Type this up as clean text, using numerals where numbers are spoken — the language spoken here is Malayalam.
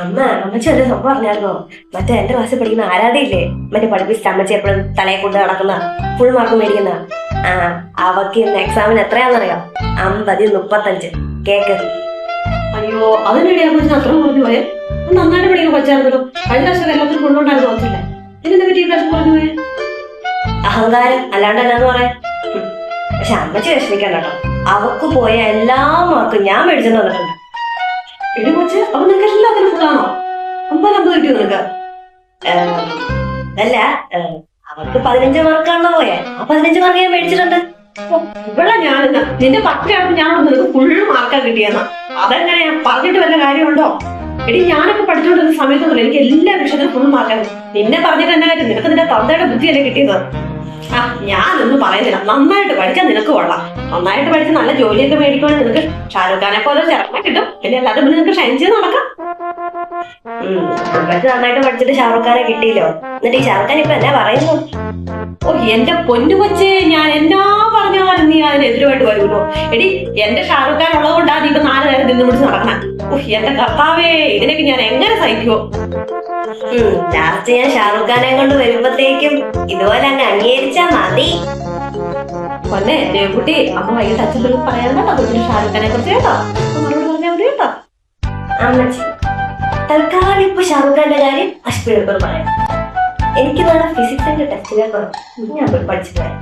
അമ്മച്ചി ഒരു സംഭവം പറഞ്ഞായിരുന്നോ? മറ്റേ എന്റെ ക്ലാസ്സിൽ പഠിക്കുന്ന ആരാധയില്ലേ, മറ്റേ പഠിപ്പിച്ച അമ്മച്ചി എപ്പോഴും തലയെ കൊണ്ട് നടക്കുന്ന, ഫുൾ മാർക്ക് മേടിക്കുന്ന. അവക്ക് ഇന്ന് എക്സാമിന് എത്രയാണെന്നറിയാം? 50-35. കേക്ക്. അയ്യോ, അതിനിടെ അമ്മച്ചി അത്ര പറഞ്ഞു പോയെ? നന്നായിട്ട് പഠിക്കാൻ പറ്റായിരുന്നല്ലോ. കഴിഞ്ഞ വർഷം എല്ലാത്തിനും കൊണ്ടുണ്ടായിരുന്നു ഓർത്തില്ല. ഇതിനെ പറ്റി ഈ പ്രാവശ്യം പറഞ്ഞു പോയെ? അഹങ്കാരം, അല്ലാണ്ട് എന്നാന്ന് പറയാൻ. പക്ഷെ അമ്മച്ചി വിഷമിക്കണ്ട കേട്ടോ, അവക്ക് പോയ എല്ലാ മാർക്കും ഞാൻ മേടിച്ചെന്ന് പറഞ്ഞിട്ടുണ്ട്. എടി കൊച്ചെ, അപ്പൊ നിനക്ക് എല്ലാത്തിനും ഫുള്ളാണോ? 50 കിട്ടിയോ നിനക്ക്? അല്ല, അവർക്ക് 15 മാർക്കാണല്ലോ പോയെ. ആ 15 മാർക്ക് ഞാൻ മേടിച്ചിട്ടുണ്ട്. ഇവിടെ ഞാനെന്നാ നിന്റെ 10 ഞാൻ നിനക്ക് ഫുള്ള് മാർക്കാ കിട്ടിയെന്നാ. അതെങ്ങനെയാ പറഞ്ഞിട്ട് വല്ല കാര്യമുണ്ടോ? എടി ഞാനൊക്കെ പഠിച്ചോണ്ടിരുന്ന സമയത്തൊന്നുമില്ല എനിക്ക് എല്ലാ വിഷയത്തിലും ഫുൾ മാർക്കാണ്. നിന്നെ പറഞ്ഞിട്ട് എന്നാ കാര്യം? നിനക്ക് നിന്റെ തന്തയുടെ ബുദ്ധിയല്ലേ കിട്ടിയത്. ഞാനൊന്നും പറയുന്നില്ല, നന്നായിട്ട് പഠിച്ചാൽ നിനക്ക് കൊള്ളാം. നന്നായിട്ട് പഠിച്ച് നല്ല ജോലിയൊക്കെ മേടിക്കുവാണെങ്കിൽ നിനക്ക് ഷാരൂഖ് ഖാനെ പോലെ ചെറുപ്പം കിട്ടും. പിന്നെ എല്ലാവരും മുന്നിൽ നിനക്ക് ഷൈൻ ചെയ്ത് നടക്കാം. അമ്മച്ചി നന്നായിട്ട് പഠിച്ചിട്ട് ഷാറൂഖ് ഖാനെ കിട്ടിയില്ലോ. എന്നിട്ട് ഈ ഷാറൂഖ് ഖാൻ ഇപ്പൊ എന്നാ പറയുന്നു? ഓ എന്റെ പൊന്നു കൊച്ചേ, ഞാൻ എന്നാ പറഞ്ഞാലും നീ അതിനെതിരുമായിട്ട് വരുമല്ലോ. എടി എന്റെ ഷാറൂഖ് ഖാൻ ഉള്ളതുകൊണ്ടാ നീ ഇപ്പൊ 4 നേരം നിന്ന് പിടിച്ച് നടക്കണം. എന്റെ കർത്താവേ, ഇതിനൊക്കെ ഞാൻ എങ്ങനെ സഹിക്കുമോ? ലാസ്റ്റ് ഞാൻ ഷാറൂഖ് ഖാനെ കൊണ്ട് വരുമ്പത്തേക്കും ഇതുപോലെ അങ്ങ് അംഗീകരിച്ചാ മതി. പൊന്നെ ദേവകുട്ടി, അമ്മ വൈകിട്ട് അച്ഛൻ പറയാൻ കേട്ടോ കൊച്ചിന് ഷാറൂഖ് ഖാനെ കുറിച്ച് കേട്ടോ. മറുപടി പറഞ്ഞാൽ മതി കേട്ടോ. അമ്മച്ചി തൽക്കാലം ഇപ്പൊ ഷാറൂഖ് ഖാന്റെ കാര്യം അഷ്പി പറയാം. എനിക്ക് നാളെ ഫിസിക്സിന്റെ ടെസ്റ്റിനെ ഞാൻ പോയി പഠിച്ചിട്ട് വരാം.